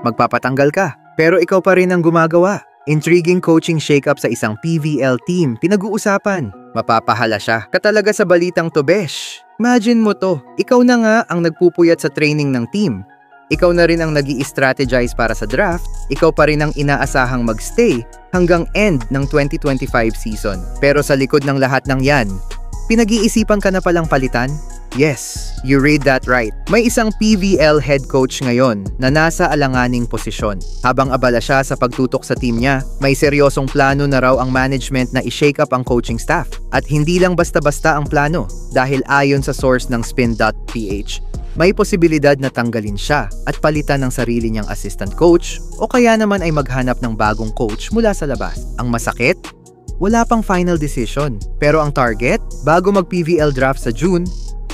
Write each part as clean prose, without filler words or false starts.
magpapatanggal ka. Pero ikaw pa rin ang gumagawa. Intriguing coaching shakeup sa isang PVL team, pinag-uusapan. Mapapahala siya ka talaga sa balitang to, besh. Imagine mo to, ikaw na nga ang nagpupuyat sa training ng team. Ikaw na rin ang nag-i-strategize para sa draft, ikaw pa rin ang inaasahang magstay hanggang end ng 2025 season. Pero sa likod ng lahat ng yan, pinag-iisipan ka na palang palitan? Yes, you read that right. May isang PVL head coach ngayon na nasa alanganing posisyon. Habang abala siya sa pagtutok sa team niya, may seryosong plano na raw ang management na i-shake up ang coaching staff. At hindi lang basta-basta ang plano, dahil ayon sa source ng spin.ph, may posibilidad na tanggalin siya at palitan ng sarili niyang assistant coach o kaya naman ay maghanap ng bagong coach mula sa labas. Ang masakit? Wala pang final decision. Pero ang target, bago mag-PVL draft sa June,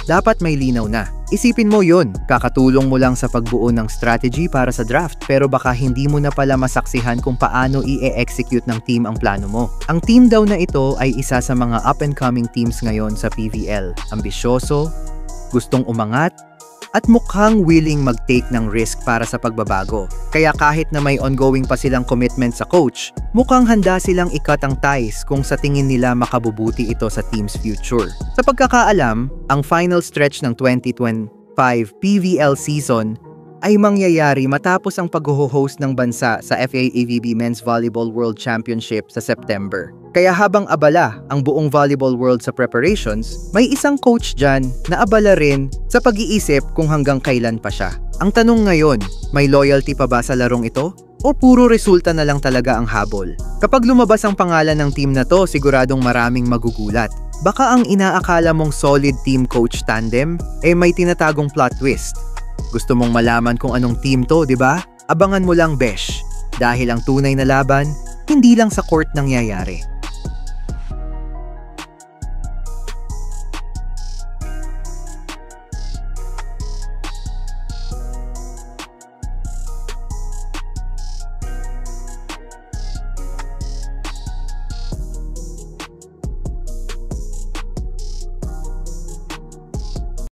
dapat may linaw na. Isipin mo yun, kakatulong mo lang sa pagbuo ng strategy para sa draft pero baka hindi mo na pala masaksihan kung paano i-execute ng team ang plano mo. Ang team daw na ito ay isa sa mga up-and-coming teams ngayon sa PVL. Ambisyoso, gustong umangat, at mukhang willing mag-take ng risk para sa pagbabago. Kaya kahit na may ongoing pa silang commitment sa coach, mukhang handa silang ikat ang ties kung sa tingin nila makabubuti ito sa team's future. Sa pagkakaalam, ang final stretch ng 2025 PVL season ay mangyayari matapos ang pag-host ng bansa sa FIVB Men's Volleyball World Championship sa September. Kaya habang abala ang buong volleyball world sa preparations, may isang coach dyan na abala rin sa pag-iisip kung hanggang kailan pa siya. Ang tanong ngayon, may loyalty pa ba sa larong ito? O puro resulta na lang talaga ang habol? Kapag lumabas ang pangalan ng team na to, siguradong maraming magugulat. Baka ang inaakala mong solid team coach tandem, may tinatagong plot twist. Gusto mong malaman kung anong team to, di ba? Abangan mo lang, besh. Dahil ang tunay na laban, hindi lang sa court nangyayari.